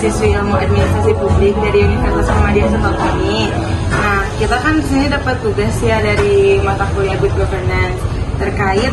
mahasiswi ilmu administrasi publik dari Universitas Muhammadiyah Sukabumi. Nah, kita kan di sini dapat tugas ya dari mata kuliah Good Governance terkait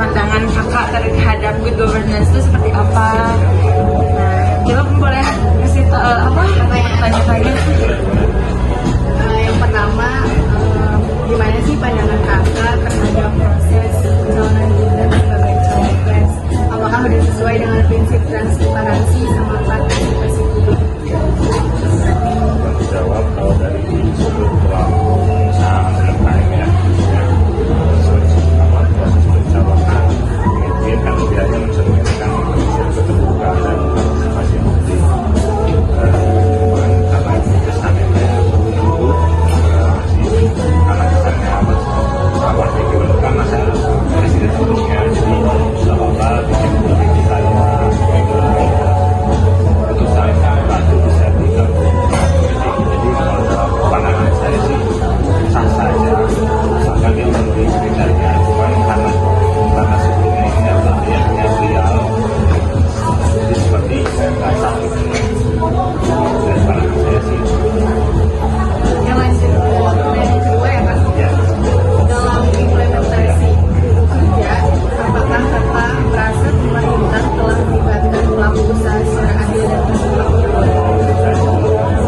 pandangan kakak terhadap Good Governance itu seperti apa. Nah, kita boleh kasih tanya-tanya. Yang pertama, gimana sih pandangan kakak terhadap proses pencalonan gibran sebagai cawapres? Apakah sudah sesuai dengan prinsip transparansi sama partisipasi publik? Jawab kalau dari sudut pengusaha UMKM ya, proses pencalonan ini kan biasanya mencerminkan prinsip keterbukaan dan partisipasi publik. Karena kesannya itu karena kesannya apa itu kan masa presiden sebelumnya, jadi seolah bikin publik kita ya keputusan itu bisa digabung. Jadi kalau pandangan saya sih sah saja, asalkan dia memenuhi kriteria. Cuman karena sebelumnya ini adalah ayahnya beliau, jadi seperti nggak sah gitu. Dan pandangan saya sih Yang lanjut ke pertanyaan kedua ya Kak. ya. Dalam implementasi kerja, apakah kakak merasa pemerintah telah melibatkan pelaku usaha secara adil dan transparan?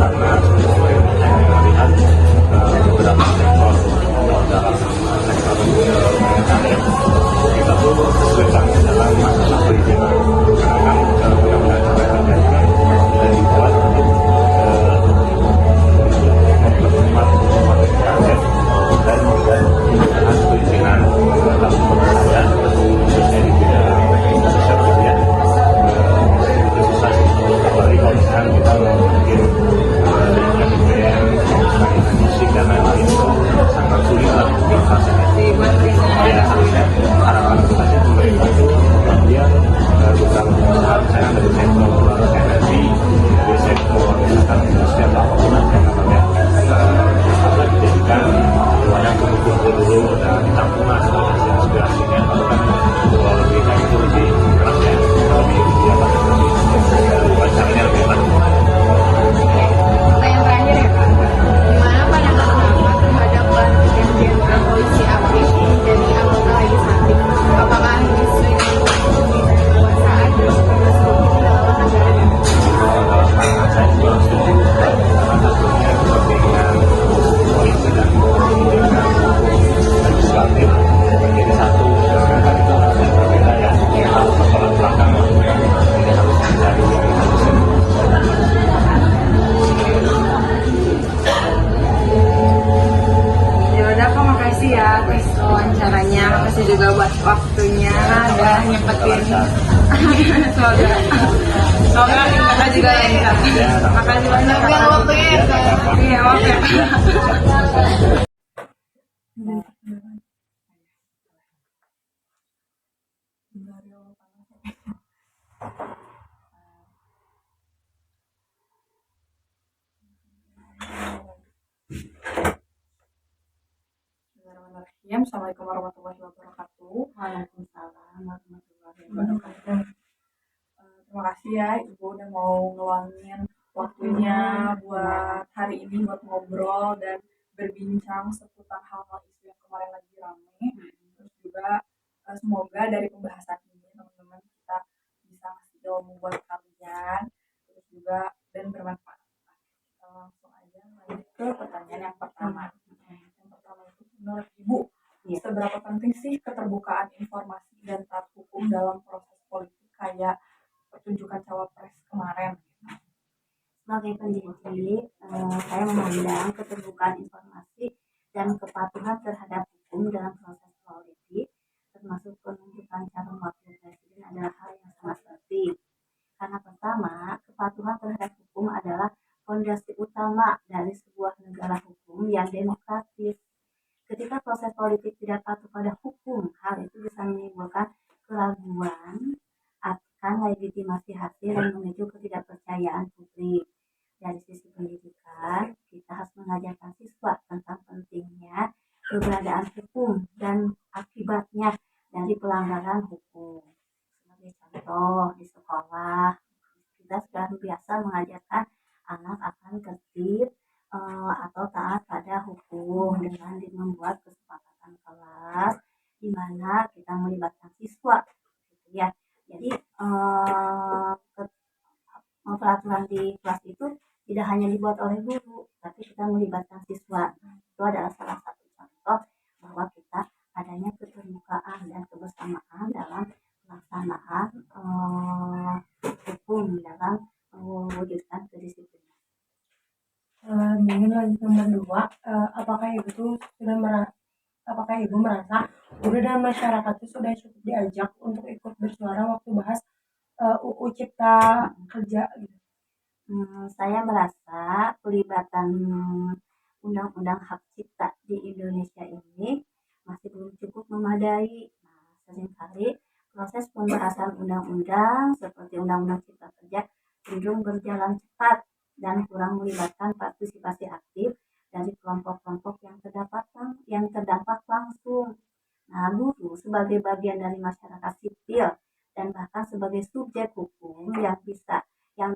Karena sesuai yang saya lihat beberapa sektor dalam sektor UMKM kita tuh kesulitan dalam masalah perizinan, karena kan undang-undang cipta kerja ini sudah dibuat untuk mempercepat ASN dan penggunaan perizinan dalam pekerjaan khususnya di bidang sosial media. Itu susah sih, apalagi kalau misalkan kita mau bikin BPM, musik dan lain-lain itu sangat sulit lah di fasenya. Ya, harusnya harapan kita sih pemerintah itu dia beberapa perusahaan misalnya dari sektor energi, dari sektor misalkan industri atau apapun yang namanya apa dijadikan wadah kumpul dulu dan ditampung lah aspirasinya. Kalau kan kalau lebih kayak itu lebih keras ya, lebih caranya lebih enak. Pertanyaan terakhir ya Kak, gimana pandangan kakak terhadap pelantikan jenderal polisi aktif menjadi anggota legislatif? Apakah ini sesuai dengan kekuasaan dan tugas hukum dalam negara dan Dalam pandangan saya juga setuju, karena satunya kepentingan polisi dan kepentingan legislatif menjadi satu. Sedangkan itu harusnya berbeda ya, harus bertolak belakang lah. Ini harus mencari yang satu. Ya udah, kak, makasih ya atas wawancaranya, makasih juga buat waktunya udah nyempetin. Semoga kakak juga lancar. Makasih banyak Tapi Kak. waktunya ya Kak. Iya, oke. Assalamualaikum warahmatullahi wabarakatuh. Waalaikumsalam warahmatullahi wabarakatuh. Terima kasih ya Ibu udah mau ngeluangin waktunya buat hari ini buat ngobrol dan berbincang seputar hal-hal isu yang kemarin lagi rame. Terus juga semoga dari pembahasan ini teman-teman kita bisa ngasih ilmu buat kalian, terus juga dan bermanfaat. Kita langsung aja lanjut ke pertanyaan yang pertama. Yang pertama itu menurut Ibu, seberapa penting sih keterbukaan informasi dan taat hukum dalam proses politik kayak pertunjukan cawapres kemarin? Sebagai pendidik, saya memandang keterbukaan informasi dan kepatuhan terhadap hukum dalam proses politik, termasuk penunjukan calon wakil presiden, adalah hal yang sangat penting. Karena pertama, kepatuhan terhadap hukum adalah fondasi utama dari sebuah negara hukum yang demokratis. Ketika proses politik tidak patuh pada hukum, hal itu bisa menimbulkan keraguan akan legitimasi hasil dan memicu ketidakpercayaan publik. Dari sisi pendidikan, kita harus mengajarkan siswa tentang pentingnya keberadaan hukum dan akibatnya dari pelanggaran pelanggaran hukum. Sebagai contoh, di sekolah kita sudah biasa mengajarkan anak akan tertib atau taat pada hukum dengan membuat kesepakatan kelas di mana kita melibatkan siswa, gitu ya. Jadi peraturan di kelas itu tidak hanya dibuat oleh guru, tapi kita melibatkan siswa. Itu adalah salah satu contoh bahwa kita adanya keterbukaan dan kebersamaan dalam pelaksanaan hukum dalam mewujudkan kedisiplinan. Mungkin lanjut nomor 2, apakah ibu tuh sudah apakah ibu merasa guru dan masyarakat itu sudah cukup diajak untuk ikut bersuara waktu bahas UU Cipta Kerja gitu? Saya merasa pelibatan undang-undang hak cipta di Indonesia ini masih belum cukup memadai. Nah, seringkali proses pembahasan undang-undang seperti undang-undang cipta kerja cenderung berjalan cepat dan kurang melibatkan partisipasi aktif dari kelompok-kelompok yang terdampak langsung. Nah, guru sebagai bagian dari masyarakat sipil dan bahkan sebagai subjek hukum yang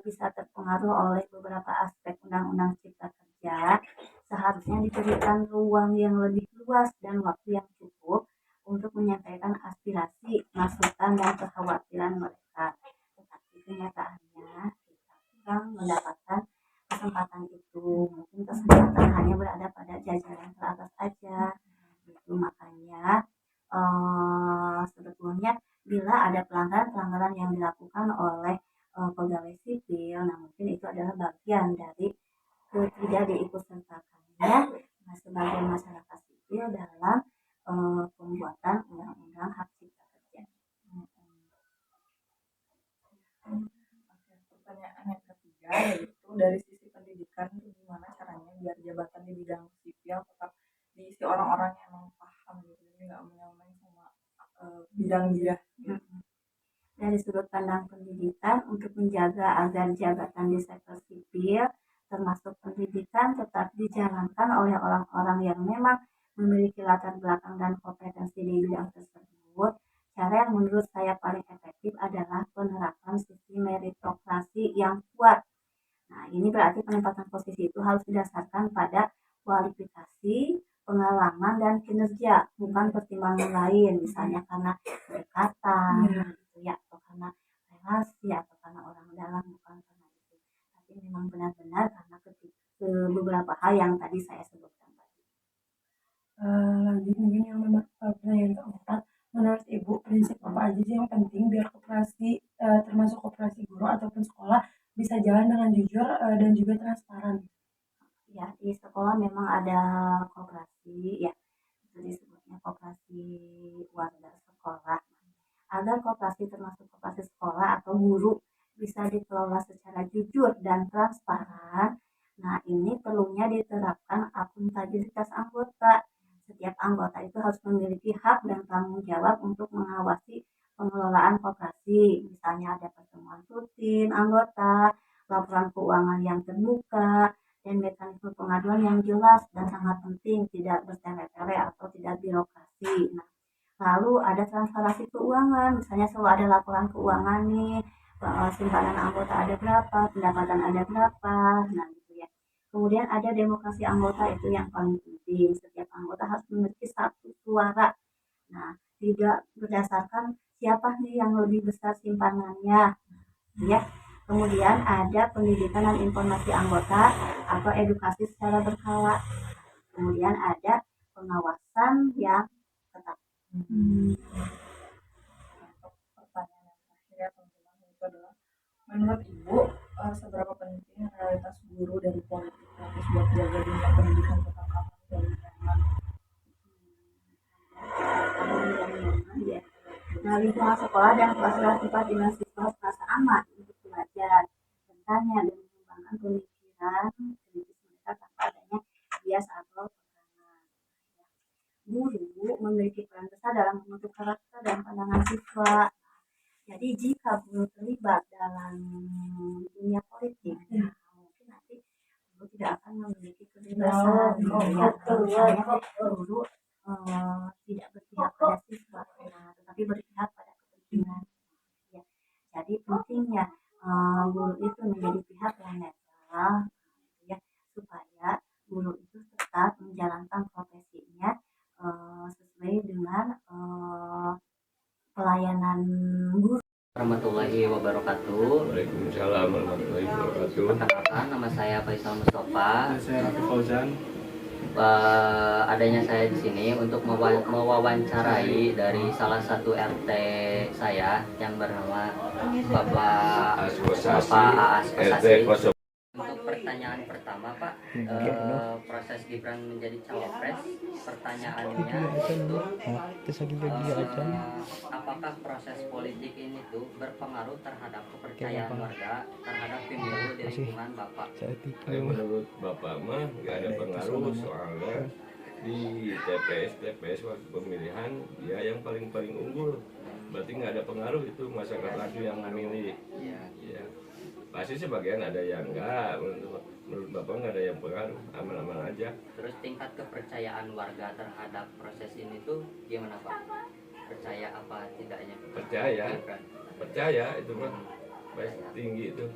bisa terpengaruh oleh beberapa aspek undang-undang cipta kerja, seharusnya diberikan ruang yang lebih luas dan waktu yang cukup untuk menyampaikan aspirasi, masukan, dan kekhawatiran mereka. Tetapi kenyataannya kita kurang mendapatkan kesempatan itu. Mungkin kesempatan hanya berada pada jajaran teratas aja. Itu makanya sebetulnya bila ada pelanggaran yang dilakukan oleh pegawai sipil, nah mungkin itu adalah bagian dari tidak diikutsertakannya sebagai masyarakat sipil dalam pembuatan undang-undang hak cipta kerja. Pertanyaan yang ketiga yaitu dari sisi pendidikan itu gimana caranya biar jabatan di bidang sipil tetap diisi orang-orang yang memang paham gitu, jadi nggak main-main sama bidang dia. Dari sudut pandang pendidikan, untuk menjaga agar jabatan di sektor sipil termasuk pendidikan tetap dijalankan oleh orang-orang yang memang memiliki latar belakang dan kompetensi di bidang tersebut, cara yang menurut saya paling efektif adalah penerapan sistem meritokrasi yang kuat. Nah, ini berarti penempatan posisi itu harus didasarkan pada kualifikasi, pengalaman, dan kinerja, bukan pertimbangan lain, misalnya karena kedekatan, gitu ya, atau karena relasi, atau karena orang dalam, bukan karena itu. Tapi memang benar-benar karena beberapa hal yang tadi saya sebutkan tadi. Lanjut mungkin yang nomor pertanyaan keempat, menurut ibu prinsip apa aja sih yang penting biar koperasi termasuk koperasi guru ataupun sekolah bisa jalan dengan jujur dan juga transparan? Ya, di sekolah memang ada koperasi, ya, itu disebutnya koperasi warga sekolah. Agar koperasi termasuk koperasi sekolah atau guru bisa dikelola secara jujur dan transparan, nah ini perlunya diterapkan akuntabilitas anggota. Setiap anggota itu harus memiliki hak dan tanggung jawab untuk mengawasi pengelolaan koperasi. Misalnya ada pertemuan rutin anggota, laporan keuangan yang terbuka, dan mekanisme pengaduan yang jelas dan sangat penting, tidak bertele-tele atau tidak birokrasi. Nah, lalu ada transparansi keuangan, misalnya selalu ada laporan keuangan nih, simpanan anggota ada berapa, pendapatan ada berapa, nah gitu ya. Kemudian ada demokrasi anggota, itu yang paling penting. Setiap anggota harus memiliki satu suara. Nah, tidak berdasarkan siapa nih yang lebih besar simpanannya, ya. Kemudian ada pendidikan dan informasi anggota atau edukasi secara berkala. Kemudian ada pengawasan yang ketat. Pertanyaan yang terakhir ya teman-teman, itu adalah menurut ibu seberapa penting realitas guru dari politik praktis buat jaga dunia pendidikan tetap aman dan nyaman? Ya. Nah, lingkungan sekolah dan fasilitas tempat di mana siswa merasa aman untuk belajar, bertanya, dan mengembangkan pemikiran kritis mereka tanpa adanya bias atau tekanan. Guru memiliki peran besar dalam membentuk karakter dan pandangan siswa. Jadi jika guru terlibat dalam dunia politik, mungkin nanti guru tidak akan memiliki kebebasan. Misalnya guru tidak berpihak pada siswa, tetapi berpihak pada kepentingan. Ya. Jadi pentingnya guru itu menjadi pihak yang netral, ya, supaya guru itu tetap menjalankan profesinya sesuai dengan pelayanan guru. Warahmatullahi wabarakatuh. Waalaikumsalam warahmatullahi wabarakatuh. Perkenalkan, nama saya Faisal Mustafa. Saya Rafi Fauzan. Adanya saya di sini untuk mewawancarai dari salah satu RT saya yang bernama Bapak Aas Kosasi. Untuk pertanyaan pertama, Pak, proses Gibran menjadi cawapres, pertanyaannya itu apakah proses politik ini tuh berpengaruh terhadap kepercayaan warga terhadap pemilu di lingkungan Bapak? Menurut Bapak mah nggak ada pengaruh, soalnya di TPS waktu pemilihan dia yang paling unggul, berarti nggak ada pengaruh, itu masyarakat langsung yang memilih. Ya. Pasti sebagian ada yang enggak, menurut Bapak nggak ada yang pengaruh, aman-aman aja. Terus tingkat kepercayaan warga terhadap proses ini tuh gimana, Pak? Percaya apa tidaknya? Percaya itu mah baik tinggi itu.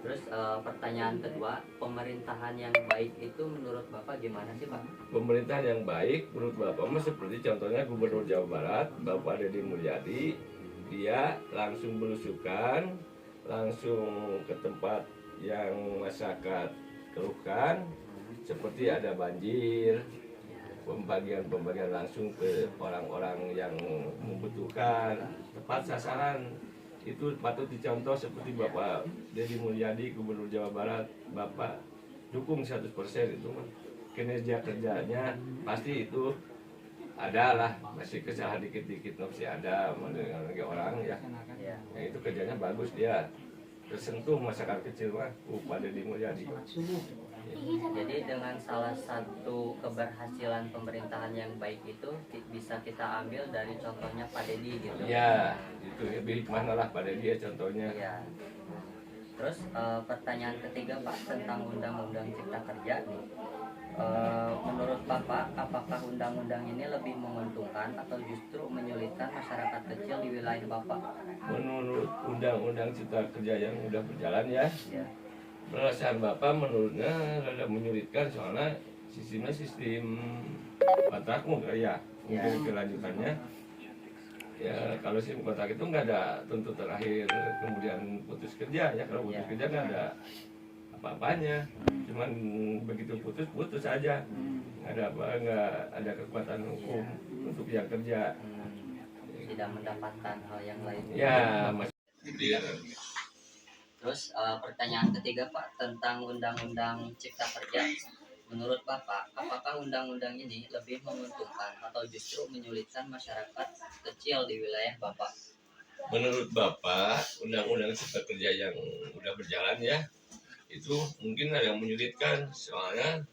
Terus pertanyaan kedua, pemerintahan yang baik itu menurut Bapak gimana sih, Pak? Pemerintahan yang baik menurut Bapak mah seperti contohnya Gubernur Jawa Barat Bapak Deddy Mulyadi, dia langsung belusukan, langsung ke tempat yang masyarakat keluhkan, seperti ada banjir, pembagian langsung ke orang-orang yang membutuhkan, tepat sasaran. Itu patut dicontoh seperti Bapak Deddy Mulyadi, Gubernur Jawa Barat. Bapak dukung 100% itu mah. Kinerja kerjanya pasti itu ada lah, masih kesalahan dikit-dikit masih ada lagi orang ya. Yang itu kerjanya bagus, dia tersentuh masyarakat kecil mah, Pak Deddy Mulyadi. Jadi dengan salah satu keberhasilan pemerintahan yang baik itu bisa kita ambil dari contohnya Pak Deddy gitu. Ya, itu lebih mana lah Pak Deddy ya contohnya. Ya. Terus pertanyaan ketiga, Pak, tentang Undang-Undang Cipta Kerja nih. Menurut Bapak, apakah undang-undang ini lebih menguntungkan atau justru menyulitkan masyarakat kecil di wilayah Bapak? Menurut Undang-Undang Cipta Kerja yang udah berjalan ya. Perasaan Bapak menurutnya rada menyulitkan, soalnya sistemnya sistem kontrak ya. Mungkin kelanjutannya ya, kalau sistem kontrak itu nggak ada tentu terakhir kemudian putus kerja ya. Kalau putus kerja nggak ada apa-apanya, cuman begitu putus aja, nggak ada kekuatan hukum untuk yang kerja. Tidak mendapatkan hal yang lainnya. Ya, masih. Terus pertanyaan ketiga, Pak, tentang Undang-Undang Cipta Kerja. Menurut Bapak, apakah undang-undang ini lebih menguntungkan atau justru menyulitkan masyarakat kecil di wilayah Bapak? Menurut Bapak, Undang-Undang Cipta Kerja yang udah berjalan ya, itu mungkin ada yang menyulitkan, soalnya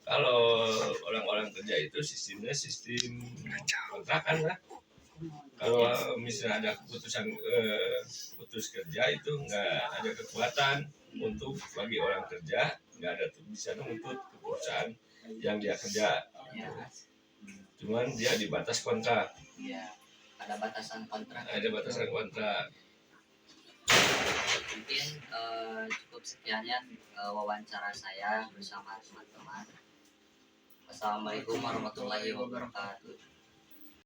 kalau orang-orang kerja itu sistemnya sistem kontrakan lah. Kalau misalnya ada keputusan putus kerja itu nggak ada kekuatan untuk bagi orang kerja, nggak ada bisa menuntut keputusan yang dia kerja. Cuman dia di batas kontrak. Ya, ada batasan kontrak. Ada batasan kontrak. Mungkin cukup sekiannya wawancara saya bersama teman-teman. Wassalamualaikum warahmatullahi wabarakatuh.